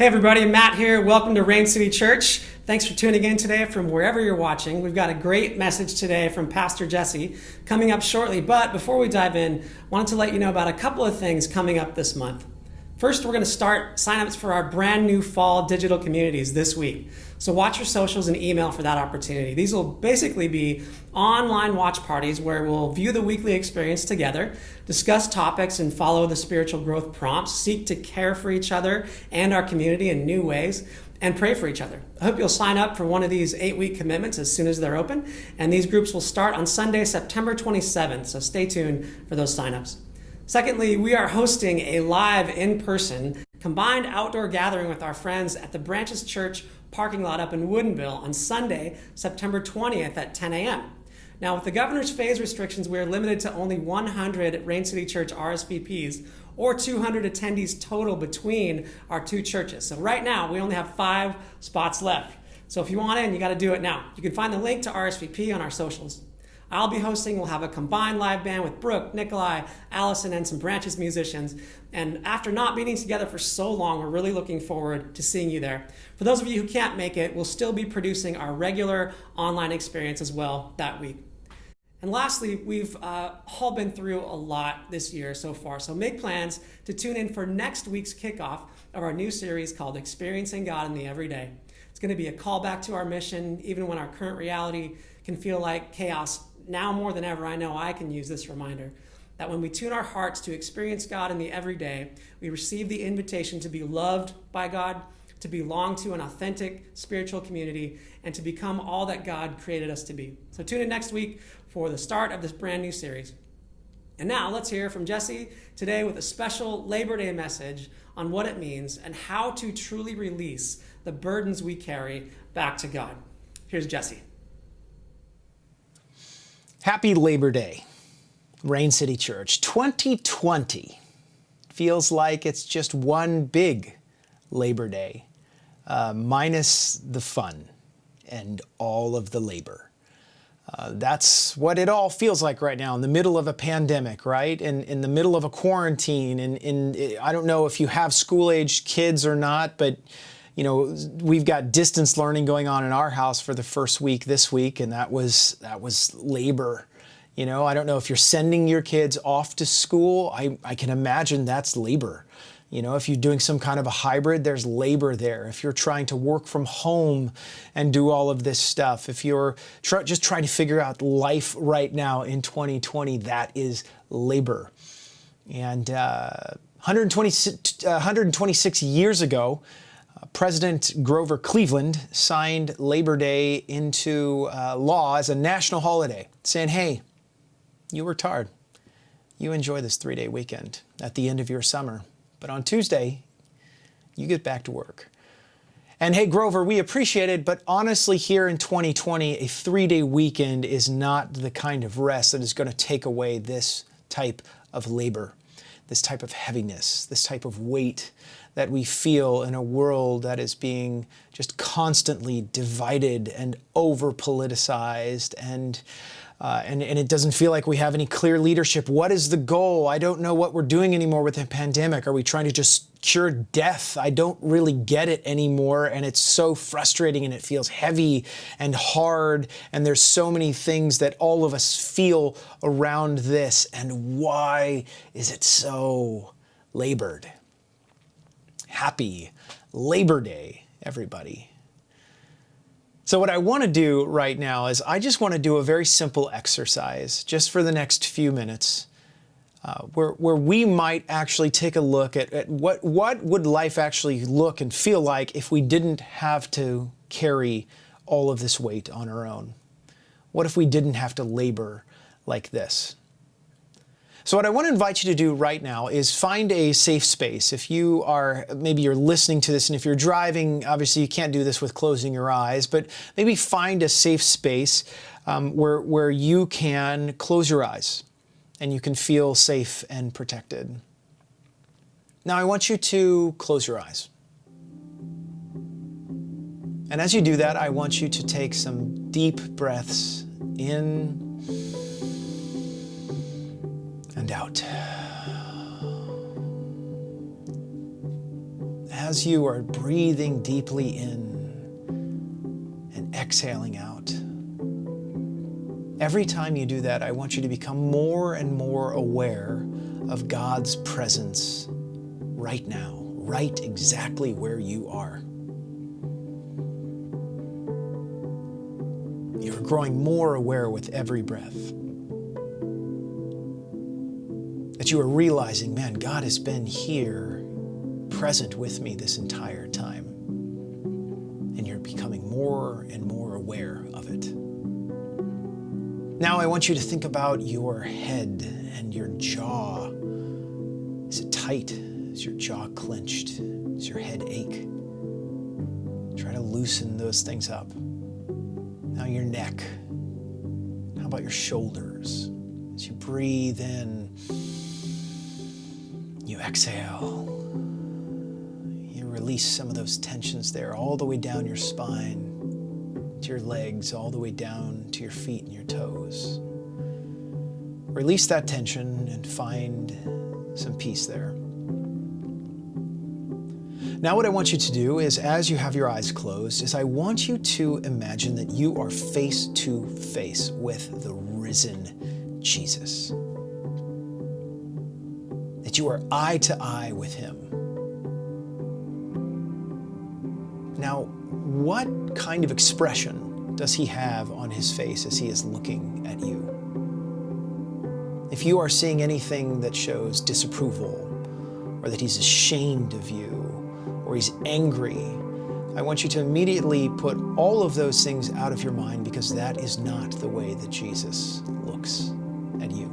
Hey everybody, Matt here. Welcome to Rain City Church. Thanks for tuning in today from wherever you're watching. We've got a great message today from Pastor Jesse coming up shortly. But before we dive in, I wanted to let you know about a couple of things coming up this month. First, we're going to start signups for our brand new fall digital communities this week. So watch your socials and email for that opportunity. These will basically be online watch parties where we'll view the weekly experience together, discuss topics and follow the spiritual growth prompts, seek to care for each other and our community in new ways, and pray for each other. I hope you'll sign up for one of these 8-week commitments as soon as they're open. And these groups will start on Sunday, September 27th. So stay tuned for those signups. Secondly, we are hosting a live in-person combined outdoor gathering with our friends at the Branches Church parking lot up in Woodinville on Sunday, September 20th at 10 a.m. Now, with the governor's phase restrictions, we are limited to only 100 Rain City Church RSVPs or 200 attendees total between our two churches. So right now, we only have 5 spots left. So if you want in, you got to do it now. You can find the link to RSVP on our socials. I'll be hosting. We'll have a combined live band with Brooke, Nikolai, Allison, and some Branches musicians. And after not meeting together for so long, we're really looking forward to seeing you there. For those of you who can't make it, we'll still be producing our regular online experience as well that week. And lastly, we've all been through a lot this year so far. So make plans to tune in for next week's kickoff of our new series called Experiencing God in the Everyday. It's going to be a callback to our mission, even when our current reality can feel like chaos. Now more than ever, I know I can use this reminder that when we tune our hearts to experience God in the everyday, we receive the invitation to be loved by God, to belong to an authentic spiritual community, and to become all that God created us to be. So tune in next week for the start of this brand new series. And now let's hear from Jesse today with a special Labor Day message on what it means and how to truly release the burdens we carry back to God. Here's Jesse. Happy Labor Day, Rain City Church. 2020 feels like it's just one big Labor Day, minus the fun and all of the labor. That's what it all feels like right now in the middle of a pandemic, right? And in the middle of a quarantine. And I don't know if you have school-aged kids or not, but you know, we've got distance learning going on in our house for the first week this week, and that was labor. You know, I don't know if you're sending your kids off to school. I can imagine that's labor. You know, if you're doing some kind of a hybrid, there's labor there. If you're trying to work from home and do all of this stuff, if you're just trying to figure out life right now in 2020, that is labor. And 126 years ago, President Grover Cleveland signed Labor Day into law as a national holiday, saying, hey, you worked hard. You enjoy this 3-day weekend at the end of your summer. But on Tuesday, you get back to work. And hey, Grover, we appreciate it, but honestly, here in 2020, a 3-day weekend is not the kind of rest that is going to take away this type of labor, this type of heaviness, this type of weight that we feel in a world that is being just constantly divided and over-politicized, and it doesn't feel like we have any clear leadership. What is the goal? I don't know what we're doing anymore with the pandemic. Are we trying to just cure death? I don't really get it anymore, and it's so frustrating, and it feels heavy and hard, and there's so many things that all of us feel around this, and why is it so labored? Happy Labor Day, everybody. So what I want to do right now is I just want to do a very simple exercise just for the next few minutes where we might actually take a look at what would life actually look and feel like if we didn't have to carry all of this weight on our own. What if we didn't have to labor like this? So what I want to invite you to do right now is find a safe space. If you are, maybe you're listening to this, and if you're driving, obviously you can't do this with closing your eyes, but maybe find a safe space where you can close your eyes and you can feel safe and protected. Now I want you to close your eyes. And as you do that, I want you to take some deep breaths in and out. as you are breathing deeply in and exhaling out, every time you do that, I want you to become more and more aware of God's presence right now, right exactly where you are. You're growing more aware with every breath. That you are realizing, man, God has been here, present with me this entire time. And you're becoming more and more aware of it. Now I want you to think about your head and your jaw. Is it tight? Is your jaw clenched? Does your head ache? Try to loosen those things up. Now your neck. How about your shoulders? As you breathe in, you exhale. You release some of those tensions there all the way down your spine, to your legs, all the way down to your feet and your toes. Release that tension and find some peace there. Now what I want you to do is, as you have your eyes closed, is I want you to imagine that you are face to face with the risen Jesus. That you are eye to eye with him. Now, what kind of expression does he have on his face as he is looking at you? If you are seeing anything that shows disapproval, or that he's ashamed of you, or he's angry, I want you to immediately put all of those things out of your mind, because that is not the way that Jesus looks at you.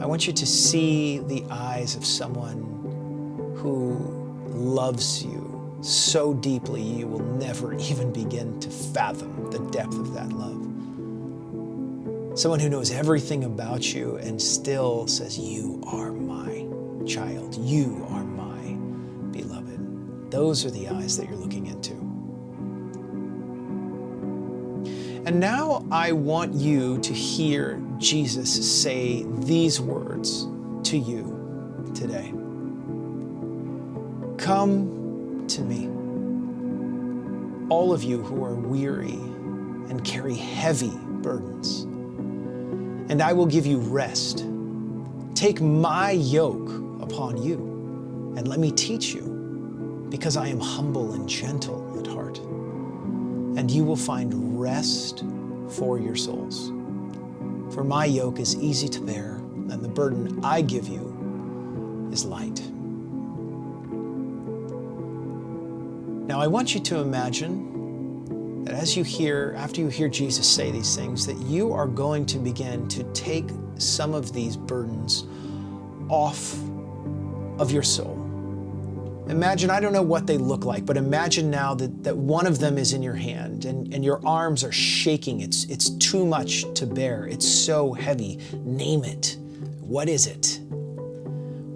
I want you to see the eyes of someone who loves you so deeply you will never even begin to fathom the depth of that love. Someone who knows everything about you and still says, "You are my child. You are my beloved." Those are the eyes that you're looking into. And now I want you to hear Jesus say these words to you today. Come to me, all of you who are weary and carry heavy burdens, and I will give you rest. Take my yoke upon you and let me teach you, because I am humble and gentle at heart, and you will find rest for your souls. For my yoke is easy to bear, and the burden I give you is light. Now I want you to imagine that after you hear Jesus say these things, that you are going to begin to take some of these burdens off of your soul. Imagine, I don't know what they look like, but imagine now that one of them is in your hand and your arms are shaking. It's too much to bear. It's so heavy. Name it. What is it?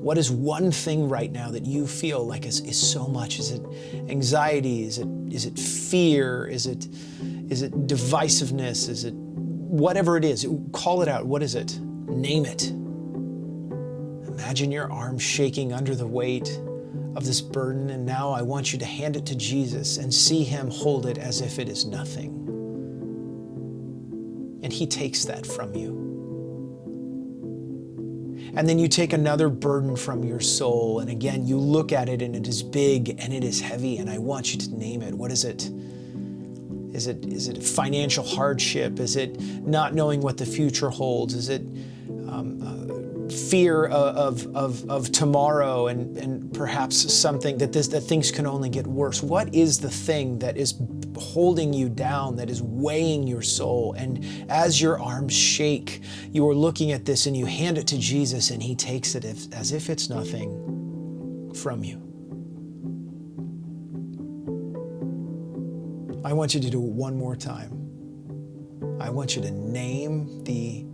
What is one thing right now that you feel like is so much? Is it anxiety? Is it fear? Is it divisiveness? Is it whatever it is? Call it out. What is it? Name it. Imagine your arms shaking under the weight of this burden, and now I want you to hand it to Jesus and see him hold it as if it is nothing. And he takes that from you. And then you take another burden from your soul, and again, you look at it and it is big and it is heavy, and I want you to name it. What is it? Is it financial hardship? Is it not knowing what the future holds? Is it fear of tomorrow and perhaps something that things can only get worse? What is the thing that is holding you down, that is weighing your soul? And as your arms shake, you are looking at this and you hand it to Jesus, and he takes it as if it's nothing from you. I want you to do it one more time. I want you to name the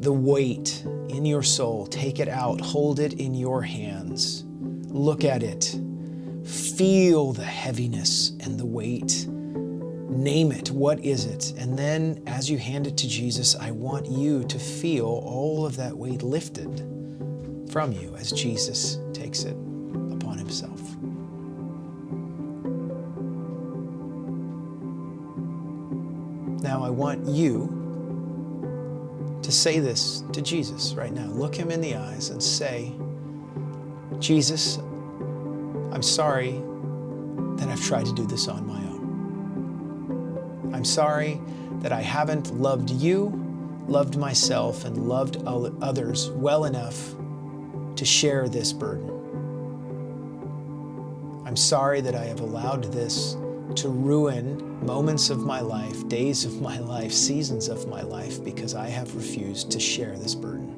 weight in your soul. Take it out, hold it in your hands. Look at it. Feel the heaviness and the weight. Name it. What is it? And then as you hand it to Jesus, I want you to feel all of that weight lifted from you as Jesus takes it upon Now I want you to say this to Jesus right now. Look him in the eyes and say, Jesus, I'm sorry that I've tried to do this on my own. I'm sorry that I haven't loved you, loved myself, and loved others well enough to share this burden. I'm sorry that I have allowed this to ruin moments of my life, days of my life, seasons of my life, because I have refused to share this burden.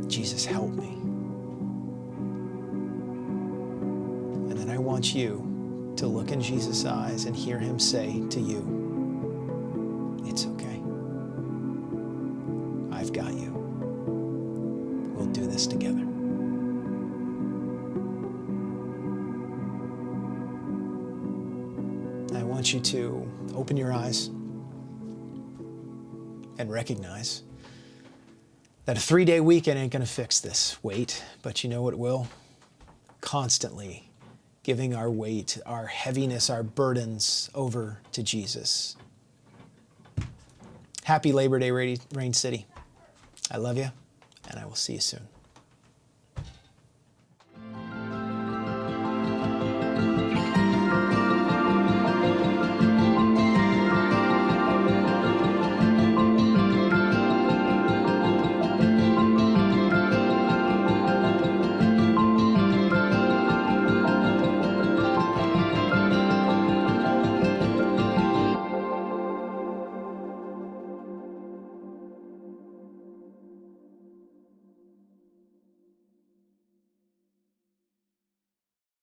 Jesus, help me. And then I want you to look in Jesus' eyes and hear him say to you, it's okay. I've got you. We'll do this together. I want you to open your eyes and recognize that a 3-day weekend ain't going to fix this weight, but you know what will? Constantly giving our weight, our heaviness, our burdens over to Jesus. Happy Labor Day, Rain City. I love you, and I will see you soon.